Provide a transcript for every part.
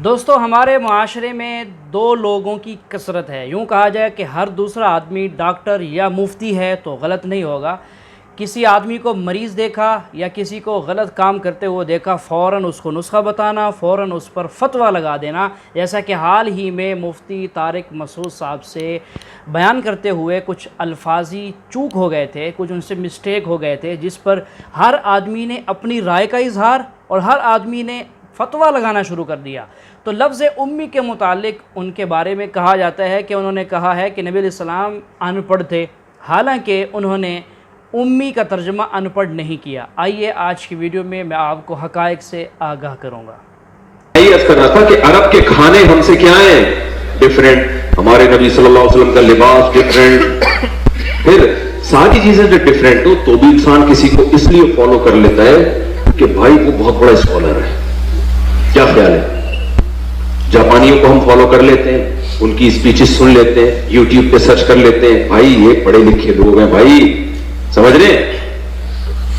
دوستو ہمارے معاشرے میں دو لوگوں کی کثرت ہے. یوں کہا جائے کہ ہر دوسرا آدمی ڈاکٹر یا مفتی ہے تو غلط نہیں ہوگا. کسی آدمی کو مریض دیکھا یا کسی کو غلط کام کرتے ہوئے دیکھا فوراً اس کو نسخہ بتانا, فوراً اس پر فتویٰ لگا دینا. جیسا کہ حال ہی میں مفتی طارق مسعود صاحب سے بیان کرتے ہوئے کچھ الفاظی چوک ہو گئے تھے, کچھ ان سے مسٹیک ہو گئے تھے, جس پر ہر آدمی نے اپنی رائے کا اظہار اور ہر آدمی نے فتویٰ لگانا شروع کر دیا. تو لفظ امی کے متعلق ان کے بارے میں کہا جاتا ہے کہ انہوں نے کہا ہے کہ نبی علیہ السلام ان پڑھ تھے, حالانکہ انہوں نے امی کا ترجمہ ان پڑھ نہیں کیا. آئیے آج کی ویڈیو میں آپ کو حقائق سے آگاہ کروں گا. یہی عرض کر رہا تھا کہ عرب کے کھانے ہم سے کیا ہیں, ڈیفرنٹ. ہمارے نبی صلی اللہ علیہ وسلم کا لباس ڈیفرنٹ, پھر ساری چیزیں جو ڈیفرنٹ ہو تو بھی انسان کسی کو اس لیے فالو کر لیتا ہے کہ بھائی وہ بہت بڑا اسکالر ہے. کیا خیال ہے؟ جاپانیوں کو ہم فالو کر لیتے ہیں, ان کی اسپیچز سن لیتے ہیں, یوٹیوب پہ سرچ کر لیتے ہیں, بھائی یہ پڑھے لکھے لوگ ہیں, بھائی سمجھ رہے ہیں,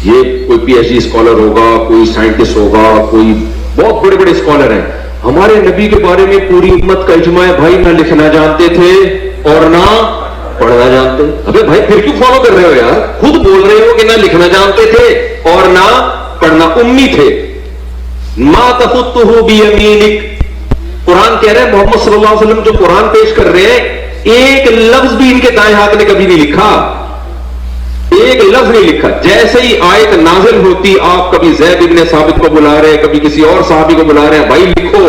یہ کوئی پی ایچ ڈی اسکالر ہوگا, کوئی سائنٹسٹ ہوگا, کوئی بہت بڑے بڑے اسکالر ہیں. ہمارے نبی کے بارے میں پوری امت کا اجماع ہے, بھائی نہ لکھنا جانتے تھے اور نہ پڑھنا جانتے. ابے بھائی پھر کیوں فالو کر رہے ہو یار؟ خود بول رہے ہو کہ نہ لکھنا جانتے تھے اور نہ پڑھنا, امی تھے. ما تخطہ بیمینک, قرآن کہہ رہے ہیں محمد صلی اللہ علیہ وسلم جو قرآن پیش کر رہے ہیں ایک لفظ بھی ان کے دائیں ہاتھ نے کبھی نہیں لکھا, ایک لفظ نہیں لکھا. جیسے ہی آیت نازل ہوتی آپ کبھی زید ابن ثابت کو بلا رہے ہیں, کبھی کسی اور صحابی کو بلا رہے ہیں, بھائی لکھو.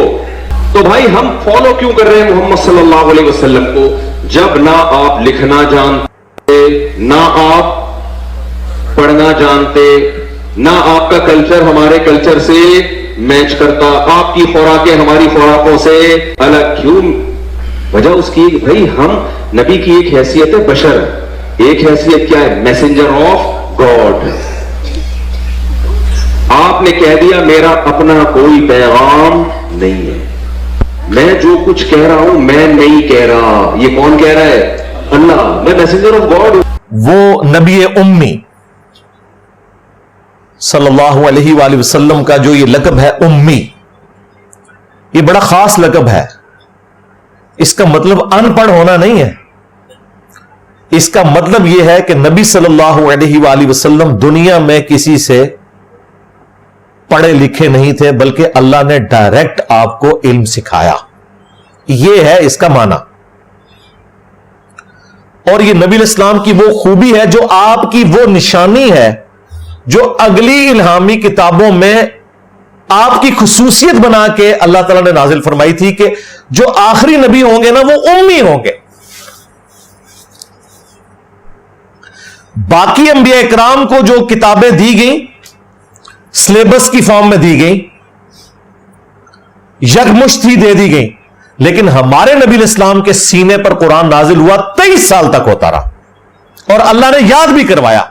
تو بھائی ہم فالو کیوں کر رہے ہیں محمد صلی اللہ علیہ وسلم کو, جب نہ آپ لکھنا جانتے, نہ آپ پڑھنا جانتے, نہ آپ کا کلچر ہمارے کلچر سے میچ کرتا, آپ کی خوراکیں ہماری خوراکوں سے الگ. کیوں؟ وجہ اس کی بھائی ہم نبی کی ایک حیثیت ہے بشر, ایک حیثیت کیا ہے, میسنجر آف گاڈ. آپ نے کہہ دیا میرا اپنا کوئی پیغام نہیں ہے, میں جو کچھ کہہ رہا ہوں میں نہیں کہہ رہا. یہ کون کہہ رہا ہے؟ اللہ. میں میسنجر آف گاڈ. وہ نبی امی صلی اللہ علیہ وآلہ وسلم کا جو یہ لقب ہے امی, یہ بڑا خاص لقب ہے. اس کا مطلب ان پڑھ ہونا نہیں ہے, اس کا مطلب یہ ہے کہ نبی صلی اللہ علیہ وآلہ وسلم دنیا میں کسی سے پڑھے لکھے نہیں تھے, بلکہ اللہ نے ڈائریکٹ آپ کو علم سکھایا. یہ ہے اس کا معنی. اور یہ نبی علیہ السلام کی وہ خوبی ہے, جو آپ کی وہ نشانی ہے جو اگلی الہامی کتابوں میں آپ کی خصوصیت بنا کے اللہ تعالیٰ نے نازل فرمائی تھی کہ جو آخری نبی ہوں گے نا وہ امی ہوں گے. باقی انبیاء اکرام کو جو کتابیں دی گئیں سلیبس کی فارم میں دی گئیں, یکمشت ہی دے دی گئیں, لیکن ہمارے نبی علیہ السلام کے سینے پر قرآن نازل ہوا 23 سال تک ہوتا رہا اور اللہ نے یاد بھی کروایا.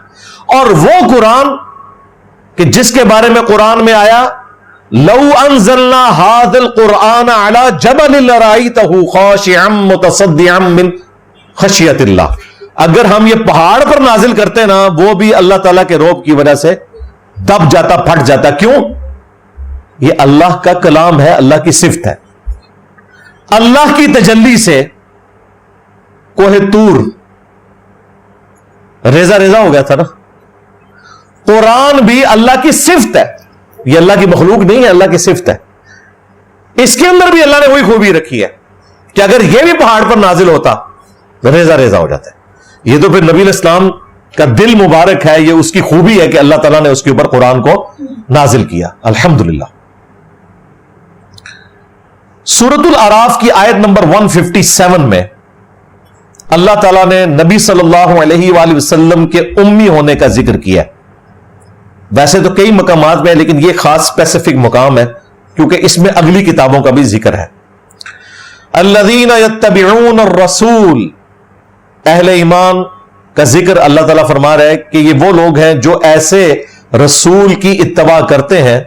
اور وہ قرآن کہ جس کے بارے میں قرآن میں آیا لو انزلنا هذا القرآن على جبل لرأيته خاشعا متصدعا من خشیت اللہ, اگر ہم یہ پہاڑ پر نازل کرتے نا وہ بھی اللہ تعالیٰ کے روب کی وجہ سے دب جاتا, پھٹ جاتا. کیوں؟ یہ اللہ کا کلام ہے, اللہ کی صفت ہے. اللہ کی تجلی سے کوہ طور ریزہ ریزہ ہو گیا تھا نا. قرآن بھی اللہ کی صفت ہے, یہ اللہ کی مخلوق نہیں ہے, اللہ کی صفت ہے. اس کے اندر بھی اللہ نے وہی خوبی رکھی ہے کہ اگر یہ بھی پہاڑ پر نازل ہوتا ریزہ ریزہ ہو جاتا ہے. یہ تو پھر نبی علیہ السلام کا دل مبارک ہے, یہ اس کی خوبی ہے کہ اللہ تعالیٰ نے اس کے اوپر قرآن کو نازل کیا. الحمدللہ. سورۃ الاعراف کی آیت نمبر 157 میں اللہ تعالیٰ نے نبی صلی اللہ علیہ وآلہ وسلم کے امی ہونے کا ذکر کیا. ویسے تو کئی مقامات میں, لیکن یہ خاص اسپیسیفک مقام ہے کیونکہ اس میں اگلی کتابوں کا بھی ذکر ہے. الذین یتبعون الرسول, اہل ایمان کا ذکر اللہ تعالیٰ فرما رہا ہے کہ یہ وہ لوگ ہیں جو ایسے رسول کی اتباع کرتے ہیں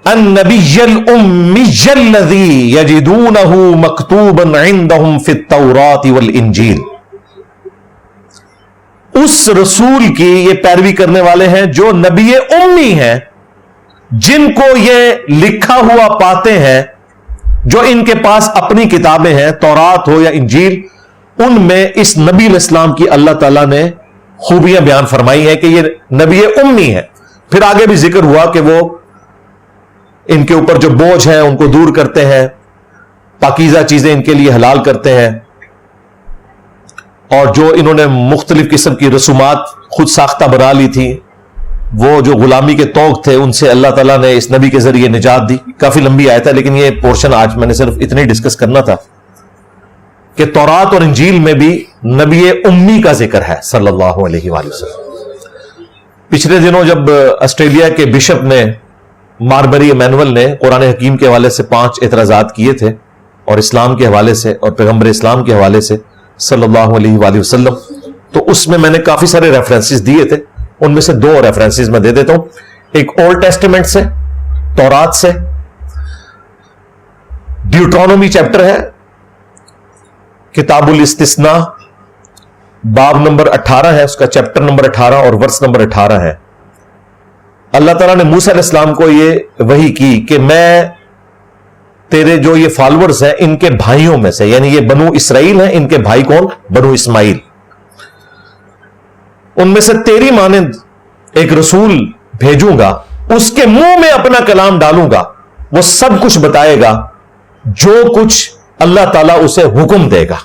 النبی الامی الذی یجدونہ مکتوبا عندہم فی التوراۃ والانجیل, اس رسول کی یہ پیروی کرنے والے ہیں جو نبی امی ہیں جن کو یہ لکھا ہوا پاتے ہیں، جو ان کے پاس اپنی کتابیں ہیں، تورات ہو یا انجیل، ان میں اس نبی علیہ السلام کی اللہ تعالیٰ نے خوبیاں بیان فرمائی ہیں کہ یہ نبی امی ہے۔ پھر آگے بھی ذکر ہوا کہ وہ ان کے اوپر جو بوجھ ہے ان کو دور کرتے ہیں، پاکیزہ چیزیں ان کے لیے حلال کرتے ہیں، اور جو انہوں نے مختلف قسم کی رسومات خود ساختہ بنا لی تھی، وہ جو غلامی کے طوق تھے، ان سے اللہ تعالیٰ نے اس نبی کے ذریعے نجات دی۔ کافی لمبی آیت ہے، لیکن یہ پورشن آج میں نے صرف اتنے ڈسکس کرنا تھا کہ تورات اور انجیل میں بھی نبی امی کا ذکر ہے صلی اللہ علیہ وآلہ وسلم۔ پچھلے دنوں جب آسٹریلیا کے بشپ نے ماربری ایمینول نے قرآن حکیم کے حوالے سے 5 اعتراضات کیے تھے، اور اسلام کے حوالے سے اور پیغمبر اسلام کے حوالے سے صلی اللہ علیہ وآلہ وسلم، تو اس میں نے کافی سارے ریفرنسز دیے تھے۔ ان میں سے 2 ریفرنسز میں دے دیتا ہوں۔ ایک اولڈ ٹیسٹمنٹ سے، تورات سے، ڈیوٹرانومی چیپٹر ہے، کتاب الاستثناء، باب نمبر 18 ہے، اس کا چیپٹر نمبر 18 اور ورس نمبر 18 ہے۔ اللہ تعالیٰ نے موسیٰ علیہ السلام کو یہ وحی کی کہ میں تیرے جو یہ فالورز ہیں ان کے بھائیوں میں سے، یعنی یہ بنو اسرائیل ہیں، ان کے بھائی کون؟ بنو اسماعیل، ان میں سے تیری مانند ایک رسول بھیجوں گا، اس کے منہ میں اپنا کلام ڈالوں گا، وہ سب کچھ بتائے گا جو کچھ اللہ تعالیٰ اسے حکم دے گا۔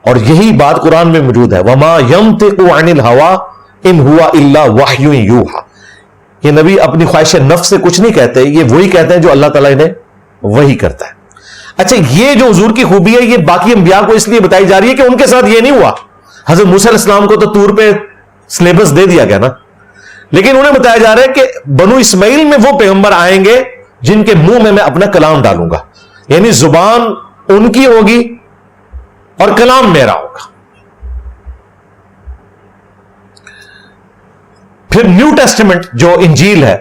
اور یہی بات قرآن میں موجود ہے، وَمَا يَنطِقُ عَنِ الْهَوَىٰ إِنْ هُوَ إِلَّا وَحْيٌ يُوحَىٰ۔ یہ نبی اپنی خواہش نفس سے کچھ نہیں کہتے، یہ وہی کہتے ہیں جو اللہ تعالیٰ انہیں وہی کرتا ہے۔ اچھا، یہ جو حضور کی خوبی ہے یہ باقی انبیاء کو اس لیے بتائی جا رہی ہے کہ ان کے ساتھ یہ نہیں ہوا۔ حضرت موسیٰ علیہ السلام کو تو طور پہ سلیبس دے دیا گیا نا، لیکن انہیں بتایا جا رہا ہے کہ بنو اسماعیل میں وہ پیغمبر آئیں گے جن کے منہ میں اپنا کلام ڈالوں گا، یعنی زبان ان کی ہوگی اور کلام میرا ہوگا۔ پھر نیو ٹیسٹمنٹ جو انجیل ہے،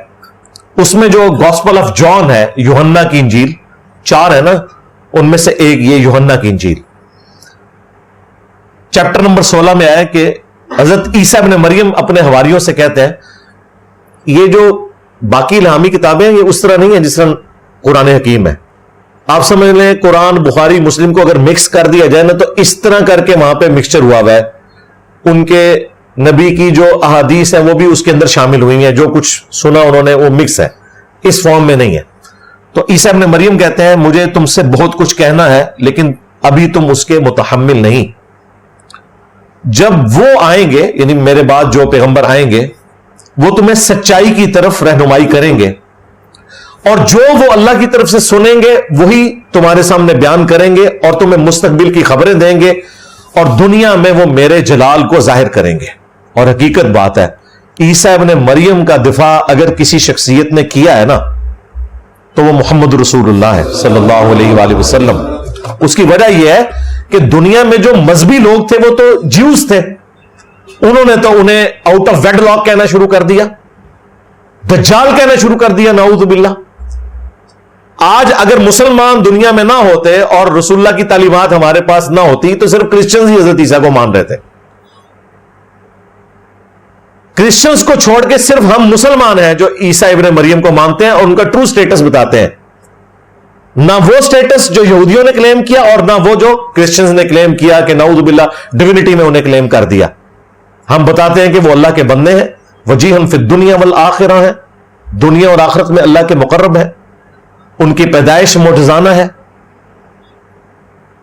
اس میں جو گاسپل آف جان ہے، یوحنا کی انجیل، 4 ہے نا، ان میں سے ایک یہ یوحنا کی انجیل، چیپٹر نمبر 16 میں آیا کہ حضرت عیسیٰ ابن مریم اپنے حواریوں سے کہتے ہیں یہ جو باقی الہامی کتابیں ہیں یہ اس طرح نہیں ہے جس طرح قرآن حکیم ہے۔ آپ سمجھ لیں قرآن، بخاری، مسلم کو اگر مکس کر دیا جائے نا تو اس طرح کر کے وہاں پہ مکسچر ہوا ہوا ہے، ان کے نبی کی جو احادیث ہیں وہ بھی اس کے اندر شامل ہوئی ہیں، جو کچھ سنا انہوں نے وہ مکس ہے، اس فارم میں نہیں ہے۔ تو عیسیٰ ابن مریم کہتے ہیں مجھے تم سے بہت کچھ کہنا ہے لیکن ابھی تم اس کے متحمل نہیں۔ جب وہ آئیں گے، یعنی میرے بعد جو پیغمبر آئیں گے، وہ تمہیں سچائی کی طرف رہنمائی کریں گے، اور جو وہ اللہ کی طرف سے سنیں گے وہی تمہارے سامنے بیان کریں گے، اور تمہیں مستقبل کی خبریں دیں گے، اور دنیا میں وہ میرے جلال کو ظاہر کریں گے۔ اور حقیقت بات ہے، عیسیٰ ابن مریم کا دفاع اگر کسی شخصیت نے کیا ہے نا تو وہ محمد رسول اللہ ہے صلی اللہ علیہ وآلہ وسلم۔ اس کی وجہ یہ ہے کہ دنیا میں جو مذہبی لوگ تھے وہ تو جیوز تھے، انہوں نے تو انہیں آؤٹ آف ویڈ لاک کہنا شروع کر دیا، دجال کہنا شروع کر دیا، نعوذ باللہ۔ آج اگر مسلمان دنیا میں نہ ہوتے اور رسول اللہ کی تعلیمات ہمارے پاس نہ ہوتی تو صرف کرسچنز ہی حضرت عیسیٰ کو مان رہے تھے۔ کرسچنز کو چھوڑ کے صرف ہم مسلمان ہیں جو عیسیٰ ابن مریم کو مانتے ہیں اور ان کا ٹرو سٹیٹس بتاتے ہیں، نہ وہ سٹیٹس جو یہودیوں نے کلیم کیا اور نہ وہ جو کرسچنز نے کلیم کیا کہ نعوذ باللہ ڈیوینٹی میں انہیں کلیم کر دیا۔ ہم بتاتے ہیں کہ وہ اللہ کے بندے ہیں، وجیہن فی الدنیا والآخرہ ہیں، دنیا اور آخرت میں اللہ کے مقرب ہیں، ان کی پیدائش معجزانہ ہے،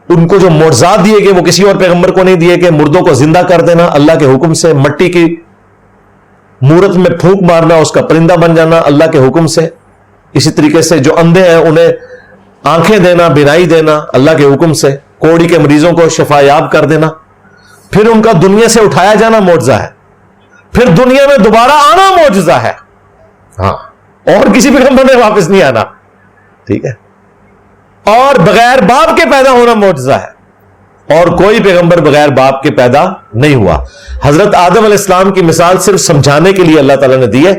ان کو جو معجزات دیے گئے وہ کسی اور پیغمبر کو نہیں دیے کہ مردوں کو زندہ کر دینا اللہ کے حکم سے، مٹی کی مورت میں پھونک مارنا، اس کا پرندہ بن جانا اللہ کے حکم سے، اسی طریقے سے جو اندھے ہیں انہیں آنکھیں دینا، بینائی دینا اللہ کے حکم سے، کوڑی کے مریضوں کو شفا یاب کر دینا، پھر ان کا دنیا سے اٹھایا جانا معجزہ ہے، پھر دنیا میں دوبارہ آنا معجزہ ہے، ہاں، اور کسی پیغمبر نے واپس نہیں آنا، ٹھیک ہے، اور بغیر باپ کے پیدا ہونا معجزہ ہے، اور کوئی پیغمبر بغیر باپ کے پیدا نہیں ہوا۔ حضرت آدم علیہ السلام کی مثال صرف سمجھانے کے لیے اللہ تعالیٰ نے دی ہے،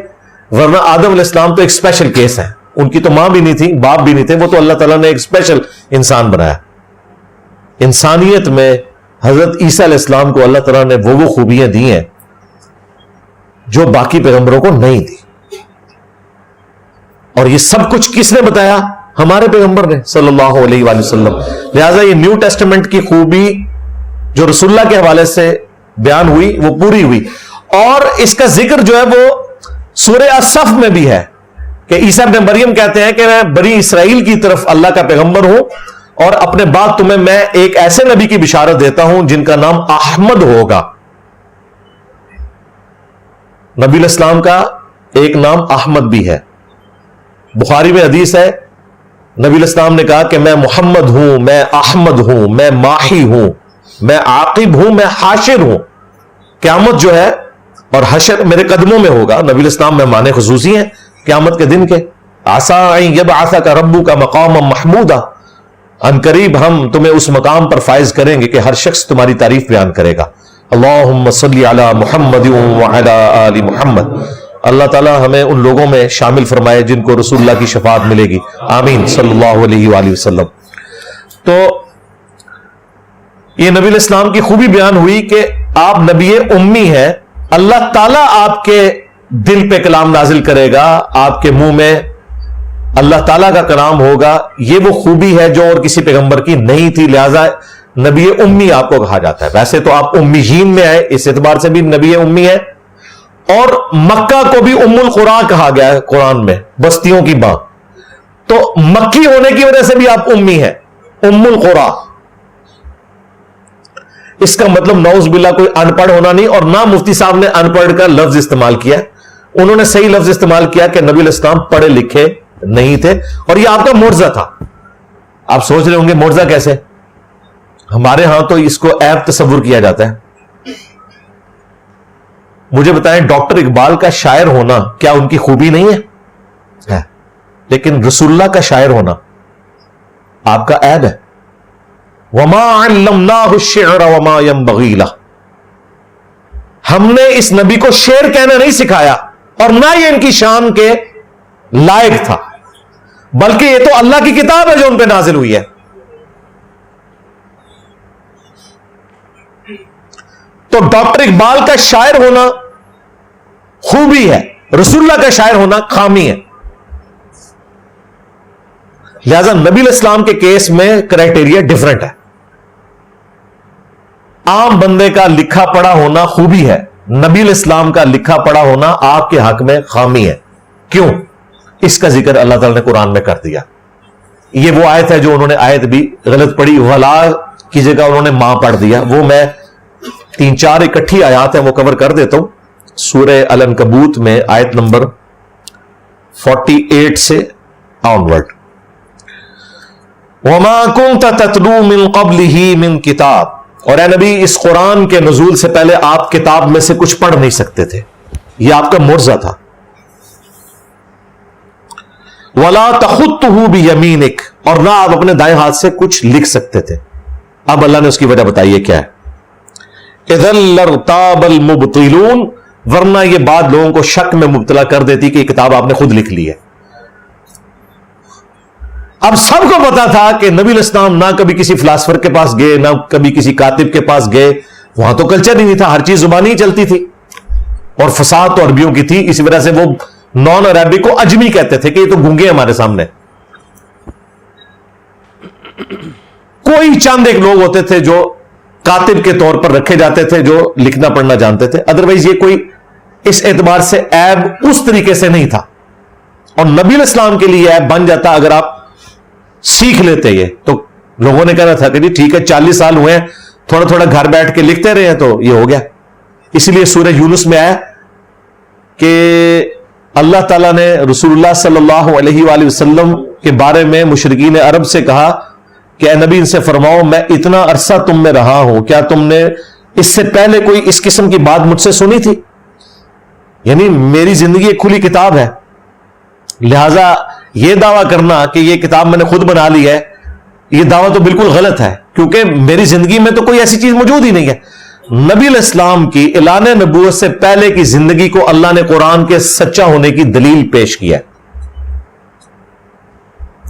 ورنہ آدم علیہ السلام تو ایک اسپیشل کیس ہے، ان کی تو ماں بھی نہیں تھی، باپ بھی نہیں تھے، وہ تو اللہ تعالیٰ نے ایک اسپیشل انسان بنایا۔ انسانیت میں حضرت عیسیٰ علیہ السلام کو اللہ تعالیٰ نے وہ خوبیاں دی ہیں جو باقی پیغمبروں کو نہیں دی۔ اور یہ سب کچھ کس نے بتایا؟ ہمارے پیغمبر نے صلی اللہ علیہ وآلہ وسلم. لہذا یہ نیو ٹیسٹمنٹ کی خوبی جو رسول اللہ کے حوالے سے بیان ہوئی وہ پوری ہوئی. اور اس کا ذکر جو ہے وہ سورہ الصف میں بھی ہے کہ عیسیٰ ابن مریم کہتے ہیں کہ میں بنی اسرائیل کی طرف اللہ کا پیغمبر ہوں اور اپنے بعد تمہیں میں ایک ایسے نبی کی بشارت دیتا ہوں جن کا نام احمد ہوگا. نبی الاسلام کا ایک نام احمد بھی ہے. بخاری میں حدیث ہے نبی الاسلام نے کہا کہ میں محمد ہوں، میں احمد ہوں، میں ماحی ہوں، میں عاقب ہوں، میں حاشر ہوں. قیامت جو ہے اور حشر میرے قدموں میں ہوگا. نبی الاسلام مہمان خصوصی ہیں قیامت کے دن کے. عسیٰ ان یبعثک ربک مقاما محمودا، ان قریب ہم تمہیں اس مقام پر فائز کریں گے کہ ہر شخص تمہاری تعریف بیان کرے گا. اللہم صلی علی محمد وعلی آل محمد. اللہ تعالی ہمیں ان لوگوں میں شامل فرمائے جن کو رسول اللہ کی شفاعت ملے گی. آمین صلی اللہ علیہ وآلہ وسلم. تو یہ نبی الاسلام کی خوبی بیان ہوئی کہ آپ نبی امی ہیں. اللہ تعالیٰ آپ کے دل پہ کلام نازل کرے گا، آپ کے منہ میں اللہ تعالیٰ کا کلام ہوگا. یہ وہ خوبی ہے جو اور کسی پیغمبر کی نہیں تھی. لہذا نبی امی آپ کو کہا جاتا ہے. ویسے تو آپ امیین میں آئے، اس اعتبار سے بھی نبی امی ہے. اور مکہ کو بھی ام القرا کہا گیا ہے قرآن میں، بستیوں کی ماں. تو مکی ہونے کی وجہ سے بھی آپ امی ہیں، ام القرا. اس کا مطلب نعوذ باللہ کوئی ان پڑھ ہونا نہیں. اور نہ مفتی صاحب نے ان پڑھ کا لفظ استعمال کیا، انہوں نے صحیح لفظ استعمال کیا کہ نبی الاسلام پڑھے لکھے نہیں تھے. اور یہ آپ کا معجزہ تھا. آپ سوچ رہے ہوں گے معجزہ کیسے؟ ہمارے ہاں تو اس کو عیب تصور کیا جاتا ہے. مجھے بتائیں ڈاکٹر اقبال کا شاعر ہونا کیا ان کی خوبی نہیں ہے؟ لیکن رسول اللہ کا شاعر ہونا آپ کا عیب ہے. وما علمناہ الشعر وما ينبغی لہ. ہم نے اس نبی کو شعر کہنا نہیں سکھایا اور نہ یہ ان کی شان کے لائق تھا، بلکہ یہ تو اللہ کی کتاب ہے جو ان پہ نازل ہوئی ہے. تو ڈاکٹر اقبال کا شاعر ہونا خوبی ہے، رسول اللہ کا شاعر ہونا خامی ہے. لہذا نبی الاسلام کے کیس میں کرائٹیریا ڈیفرنٹ ہے. عام بندے کا لکھا پڑھا ہونا خوبی ہے، نبی الاسلام کا لکھا پڑھا ہونا آپ کے حق میں خامی ہے. کیوں؟ اس کا ذکر اللہ تعالیٰ نے قرآن میں کر دیا. یہ وہ آیت ہے جو انہوں نے آیت بھی غلط پڑھی، ولا کی جگہ انہوں نے ماں پڑھ دیا. وہ میں 3-4 اکٹھی آیات ہیں وہ کور کر دیتا ہوں. سورہ العنکبوت میں آیت نمبر 48 سے آنورڈ. وما كنت تتلو من قبله من کتاب. اور اے نبی اس قرآن کے نزول سے پہلے آپ کتاب میں سے کچھ پڑھ نہیں سکتے تھے، یہ آپ کا معجزہ تھا. ولا تخطه بيمينك. اور نہ آپ اپنے دائیں ہاتھ سے کچھ لکھ سکتے تھے. اب اللہ نے اس کی وجہ بتائی ہے کیا ہے. اذا لارتاب المبطلون. ورنہ یہ بات لوگوں کو شک میں مبتلا کر دیتی کہ یہ کتاب آپ نے خود لکھ لی ہے. اب سب کو پتا تھا کہ نبی الاسلام نہ کبھی کسی فلاسفر کے پاس گئے، نہ کبھی کسی کاتب کے پاس گئے. وہاں تو کلچر ہی نہیں تھا، ہر چیز زبانی ہی چلتی تھی اور فصاحت تو عربیوں کی تھی. اسی وجہ سے وہ نان عربی کو اجمی کہتے تھے کہ یہ تو گونگے ہمارے سامنے. کوئی چند ایک لوگ ہوتے تھے جو کاتب کے طور پر رکھے جاتے تھے جو لکھنا پڑھنا جانتے تھے. ادروائز یہ کوئی اس اعتبار سے عیب اس طریقے سے نہیں تھا. اور نبی الاسلام کے لیے عیب بن جاتا اگر آپ سیکھ لیتے. یہ تو لوگوں نے کہنا تھا کہ جی ٹھیک ہے 40 سال ہوئے ہیں، تھوڑا تھوڑا گھر بیٹھ کے لکھتے رہے ہیں تو یہ ہو گیا. اسی لیے سورہ یونس میں آیا کہ اللہ تعالیٰ نے رسول اللہ صلی اللہ علیہ وآلہ وسلم کے بارے میں مشرکین عرب سے کہا کہ اے نبی ان سے فرماؤ میں اتنا عرصہ تم میں رہا ہوں، کیا تم نے اس سے پہلے کوئی اس قسم کی بات مجھ سے سنی تھی؟ یعنی میری زندگی ایک کھلی کتاب ہے. لہذا یہ دعویٰ کرنا کہ یہ کتاب میں نے خود بنا لی ہے، یہ دعویٰ تو بالکل غلط ہے، کیونکہ میری زندگی میں تو کوئی ایسی چیز موجود ہی نہیں ہے. نبی الاسلام کی اعلان نبوت سے پہلے کی زندگی کو اللہ نے قرآن کے سچا ہونے کی دلیل پیش کیا ہے.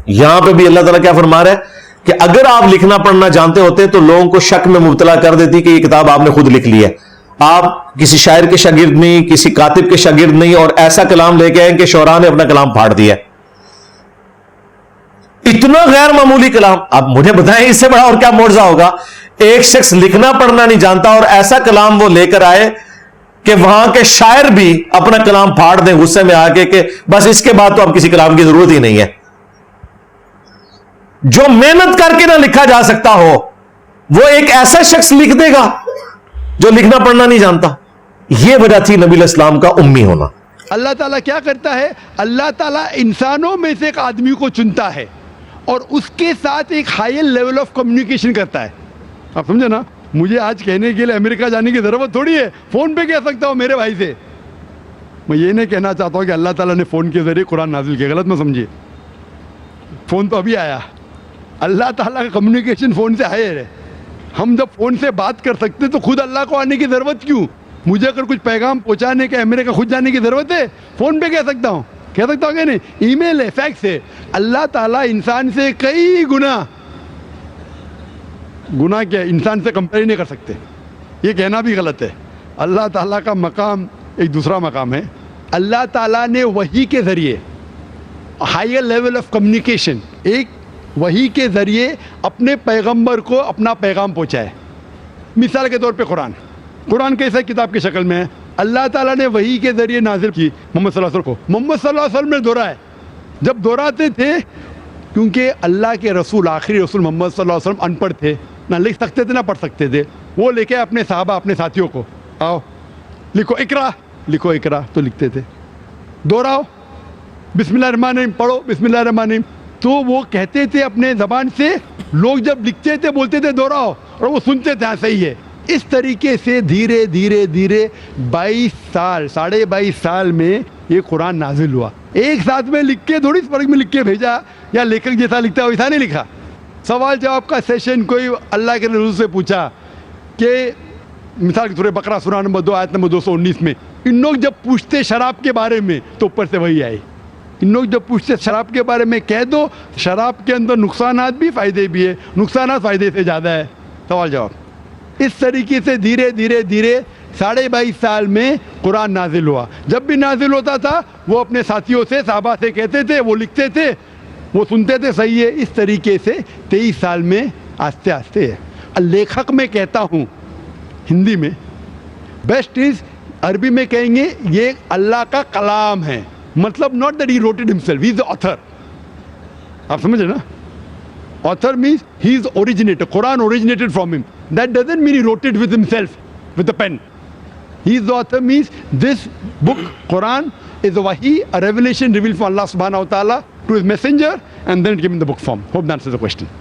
یہاں پہ بھی اللہ تعالیٰ کیا فرما رہا ہے کہ اگر آپ لکھنا پڑھنا جانتے ہوتے تو لوگوں کو شک میں مبتلا کر دیتی کہ یہ کتاب آپ نے خود لکھ لی ہے. آپ کسی شاعر کے شاگرد نہیں، کسی کاتب کے شاگرد نہیں، اور ایسا کلام لے کے آئیں کہ شعراء نے اپنا کلام پھاڑ دیا. اتنا غیر معمولی کلام. اب مجھے بتائیں اس سے بڑا اور کیا معجزہ ہوگا؟ ایک شخص لکھنا پڑھنا نہیں جانتا اور ایسا کلام وہ لے کر آئے کہ وہاں کے شاعر بھی اپنا کلام پھاڑ دیں غصے میں آ کے کہ بس اس کے بعد تو اب کسی کلام کی ضرورت ہی نہیں ہے. جو محنت کر کے نہ لکھا جا سکتا ہو وہ ایک ایسا شخص لکھ دے گا جو لکھنا پڑھنا نہیں جانتا. یہ وجہ تھی نبی علیہ السلام کا امی ہونا. اللہ تعالیٰ کیا کرتا ہے؟ اللہ تعالیٰ انسانوں میں سے ایک آدمی کو چنتا ہے اور اس کے ساتھ ایک ہائر لیول آف کمیونیکیشن کرتا ہے. آپ سمجھے نا؟ مجھے آج کہنے کے لیے امریکہ جانے کی ضرورت تھوڑی ہے، فون پہ کہہ سکتا ہوں میرے بھائی سے. میں یہ نہیں کہنا چاہتا ہوں کہ اللہ تعالیٰ نے فون کے ذریعے قرآن نازل کیا، غلط نہ سمجھیے. فون تو ابھی آیا. اللہ تعالیٰ کا کمیونیکیشن فون سے ہائر ہے. ہم جب فون سے بات کر سکتے تو خود اللہ کو آنے کی ضرورت کیوں؟ مجھے اگر کچھ پیغام پہنچانے کے امریکہ خود جانے کی ضرورت ہے؟ فون پہ کہہ سکتا ہوں کہ نہیں؟ ای میل ہے، فیکس ہے. اللہ تعالیٰ انسان سے کئی گناہ کیا انسان سے کمپیئر نہیں کر سکتے. یہ کہنا بھی غلط ہے. اللہ تعالیٰ کا مقام ایک دوسرا مقام ہے. اللہ تعالیٰ نے وحی کے ذریعے ہائر لیول آف کمیونیکیشن، ایک وحی کے ذریعے اپنے پیغمبر کو اپنا پیغام پہنچائے. مثال کے طور پہ قرآن کیسے کتاب کی شکل میں ہے؟ اللہ تعالیٰ نے وحی کے ذریعے نازل کی محمد صلی اللہ علیہ وسلم کو. محمد صلی اللہ علیہ وسلم نے دہرائے. جب دہراتے تھے، کیونکہ اللہ کے رسول آخری رسول محمد صلی اللہ علیہ وسلم ان پڑھ تھے، نہ لکھ سکتے تھے نہ پڑھ سکتے تھے. وہ لے کے اپنے صحابہ اپنے ساتھیوں کو، آؤ لکھو اقرا تو لکھتے تھے. دہراؤ بسم اللہ الرحمن الرحیم، پڑھو بسم اللہ الرحمن الرحیم. تو وہ کہتے تھے اپنے زبان سے، لوگ جب لکھتے تھے بولتے تھے دہراؤ، اور وہ سنتے تھے ہاں صحیح ہے. اس طریقے سے دھیرے دھیرے 22 سال میں یہ قرآن نازل ہوا. ایک ساتھ میں لکھ کے تھوڑی فرق میں لکھ کے بھیجا، یا لیکھک جیسا لکھتا ہے ویسا نہیں لکھا. سوال جواب کا سیشن کوئی اللہ کے رسول سے پوچھا کہ مثال کے سورہ بقرہ سورہ نمبر 2 آیت نمبر 219 میں ان لوگ جب پوچھتے شراب کے بارے میں تو اوپر سے وہی آئی. ان لوگ جب پوچھتے شراب کے بارے میں کہہ دو شراب کے اندر نقصانات بھی فائدے بھی ہے، نقصانات فائدے سے زیادہ ہے. سوال جواب. اس طریقے سے دھیرے 22 سال میں قرآن نازل ہوا. جب بھی نازل ہوتا تھا وہ اپنے ساتھیوں سے صحابہ سے کہتے تھے، وہ لکھتے تھے، وہ سنتے تھے، صحیح ہے. اس طریقے سے 23 سال میں آہستہ آہستہ ہے. لیکھک میں کہتا ہوں ہندی میں، بیسٹ از عربی میں کہیں گے یہ اللہ کا کلام ہے. مطلب not that he wrote it himself, he is the author. آپ سمجھے نا؟ Author means he is the originator. Quran originated from him. That doesn't mean he wrote it with himself, with the pen. He is the author means this book, Quran, is a wahi, a revelation revealed from Allah subhanahu wa ta'ala to his messenger, and then it came in the book form. Hope that answers the question.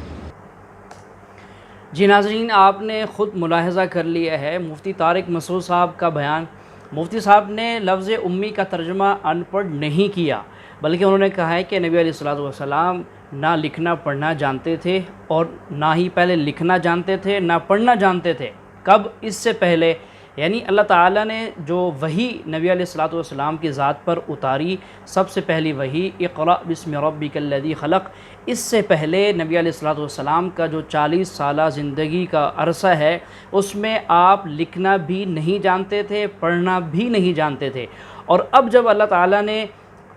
جی ناظرین، آپ نے خود ملاحظہ کر لیا ہے مفتی طارق مسعود صاحب کا بیان. مفتی صاحب نے لفظ امی کا ترجمہ ان پڑھ نہیں کیا، بلکہ انہوں نے کہا ہے کہ نبی علیہ الصلوۃ والسلام نہ لکھنا پڑھنا جانتے تھے، اور نہ ہی پہلے لکھنا جانتے تھے نہ پڑھنا جانتے تھے. کب؟ اس سے پہلے، یعنی اللہ تعالیٰ نے جو وحی نبی علیہ الصلوۃ والسلام کی ذات پر اتاری، سب سے پہلی وحی اقرأ بسم ربک الذی خلق، اس سے پہلے نبی علیہ الصلوۃ والسلام کا جو 40 سالہ زندگی کا عرصہ ہے، اس میں آپ لکھنا بھی نہیں جانتے تھے، پڑھنا بھی نہیں جانتے تھے. اور اب جب اللہ تعالیٰ نے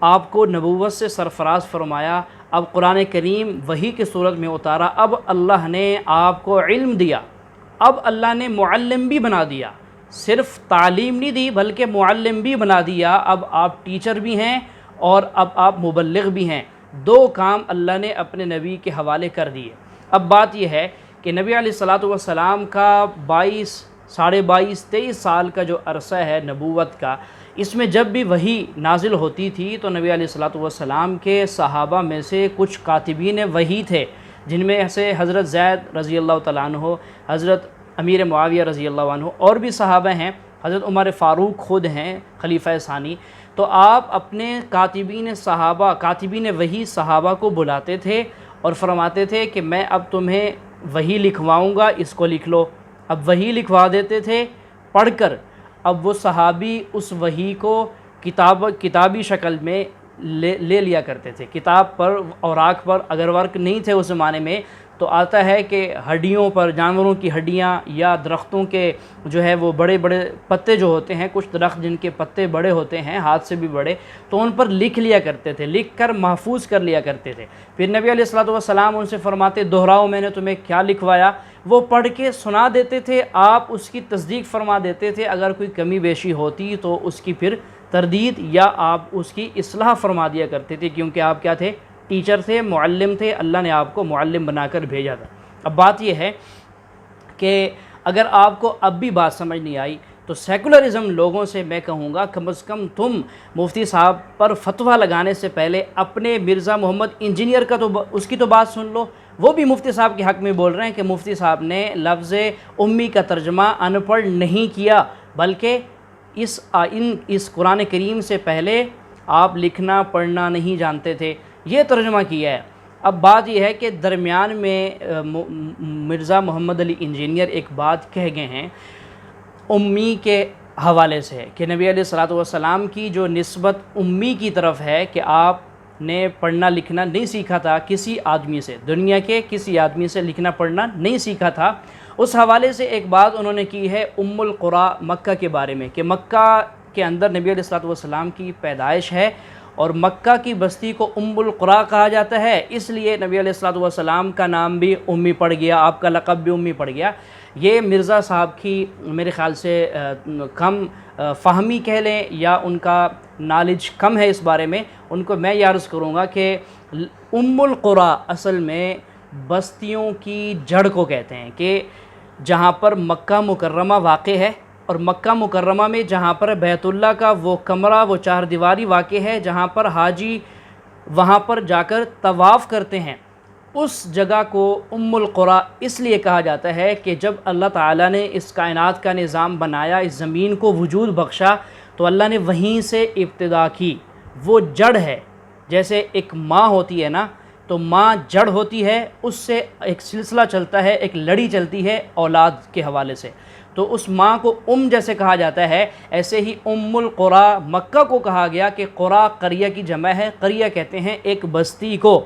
آپ کو نبوت سے سرفراز فرمایا، اب قرآن کریم وحی کی صورت میں اتارا، اب اللہ نے آپ کو علم دیا، اب اللہ نے معلم بھی بنا دیا. صرف تعلیم نہیں دی بلکہ معلم بھی بنا دیا. اب آپ ٹیچر بھی ہیں اور اب آپ مبلغ بھی ہیں. 2 کام اللہ نے اپنے نبی کے حوالے کر دیے. اب بات یہ ہے کہ نبی علیہ الصلوۃ والسلام کا 23 سال کا جو عرصہ ہے نبوت کا، اس میں جب بھی وحی نازل ہوتی تھی تو نبی علیہ الصلوۃ والسلام کے صحابہ میں سے کچھ کاتبین وحی تھے، جن میں سے حضرت زید رضی اللہ تعالیٰ عنہ، حضرت امیر معاویہ رضی اللہ عنہ، اور بھی صحابہ ہیں، حضرت عمر فاروق خود ہیں خلیفہ ثانی. تو آپ اپنے کاتبین وحی صحابہ کو بلاتے تھے اور فرماتے تھے کہ میں اب تمہیں وحی لکھواؤں گا، اس کو لکھ لو. اب وحی لکھوا دیتے تھے پڑھ کر. اب وہ صحابی اس وحی کو کتابی شکل میں لے لیا کرتے تھے. کتاب پر، اوراق پر اگر ورق نہیں تھے اس زمانے میں تو آتا ہے کہ ہڈیوں پر، جانوروں کی ہڈیاں یا درختوں کے جو ہے وہ بڑے بڑے پتے جو ہوتے ہیں، کچھ درخت جن کے پتے بڑے ہوتے ہیں، ہاتھ سے بھی بڑے، تو ان پر لکھ لیا کرتے تھے، لکھ کر محفوظ کر لیا کرتے تھے۔ پھر نبی علیہ الصلوۃ والسلام ان سے فرماتے دہراؤ میں نے تمہیں کیا لکھوایا، وہ پڑھ کے سنا دیتے تھے، آپ اس کی تصدیق فرما دیتے تھے، اگر کوئی کمی بیشی ہوتی تو اس کی پھر تردید یا آپ اس کی اصلاح فرما دیا کرتے تھے، کیونکہ آپ کیا تھے؟ ٹیچر تھے، معلم تھے، اللہ نے آپ کو معلم بنا کر بھیجا تھا۔ اب بات یہ ہے کہ اگر آپ کو اب بھی بات سمجھ نہیں آئی تو سیکولرزم لوگوں سے میں کہوں گا کم از کم تم مفتی صاحب پر فتویٰ لگانے سے پہلے اپنے مرزا محمد انجینئر کا تو اس کی تو بات سن لو، وہ بھی مفتی صاحب کے حق میں بول رہے ہیں کہ مفتی صاحب نے لفظ امی کا ترجمہ ان پڑھ نہیں کیا، بلکہ اس قرآن کریم سے پہلے آپ لکھنا پڑھنا نہیں جانتے تھے، یہ ترجمہ کیا ہے۔ اب بات یہ ہے کہ درمیان میں مرزا محمد علی انجینئر ایک بات کہہ گئے ہیں امی کے حوالے سے کہ نبی علیہ الصلوۃ والسلام کی جو نسبت امی کی طرف ہے کہ آپ نے پڑھنا لکھنا نہیں سیکھا تھا کسی آدمی سے، دنیا کے کسی آدمی سے لکھنا پڑھنا نہیں سیکھا تھا، اس حوالے سے ایک بات انہوں نے کی ہے ام القریٰ مکہ کے بارے میں کہ مکہ کے اندر نبی علیہ الصلوۃ والسلام کی پیدائش ہے اور مکہ کی بستی کو ام القریٰ کہا جاتا ہے، اس لیے نبی علیہ الصلوۃ والسلام کا نام بھی امی پڑ گیا، آپ کا لقب بھی امی پڑ گیا۔ یہ مرزا صاحب کی میرے خیال سے کم فہمی کہہ لیں یا ان کا نالج کم ہے اس بارے میں، ان کو میں یہ عرض کروں گا کہ ام القریٰ اصل میں بستیوں کی جڑ کو کہتے ہیں کہ جہاں پر مکہ مکرمہ واقع ہے، اور مکہ مکرمہ میں جہاں پر بیت اللہ کا وہ کمرہ، وہ چار دیواری واقع ہے جہاں پر حاجی وہاں پر جا کر طواف کرتے ہیں، اس جگہ کو ام القریٰ اس لیے کہا جاتا ہے کہ جب اللہ تعالیٰ نے اس کائنات کا نظام بنایا، اس زمین کو وجود بخشا، تو اللہ نے وہیں سے ابتدا کی، وہ جڑ ہے۔ جیسے ایک ماں ہوتی ہے نا، تو ماں جڑ ہوتی ہے، اس سے ایک سلسلہ چلتا ہے، ایک لڑی چلتی ہے اولاد کے حوالے سے، تو اس ماں کو جیسے کہا جاتا ہے، ایسے ہی ام القریٰ مکہ کو کہا گیا کہ قریٰ قریہ کی جمع ہے، قریہ کہتے ہیں ایک بستی کو،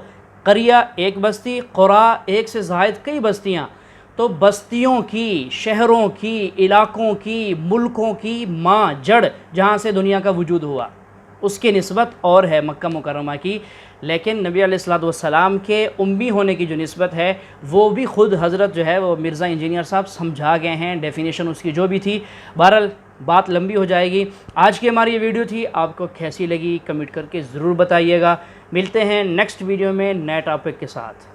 قریہ ایک بستی، قریٰ ایک سے زائد کئی بستیاں، تو بستیوں کی، شہروں کی، علاقوں کی، ملکوں کی ماں جڑ جہاں سے دنیا کا وجود ہوا، اس کی نسبت اور ہے مکہ مکرمہ کی۔ لیکن نبی علیہ الصلوۃ والسلام کے امی ہونے کی جو نسبت ہے وہ بھی خود حضرت جو ہے وہ مرزا انجینئر صاحب سمجھا گئے ہیں، ڈیفینیشن اس کی جو بھی تھی۔ بہرحال بات لمبی ہو جائے گی، آج کی ہماری یہ ویڈیو تھی، آپ کو کیسی لگی کمنٹ کر کے ضرور بتائیے گا۔ ملتے ہیں نیکسٹ ویڈیو میں نئے ٹاپک کے ساتھ۔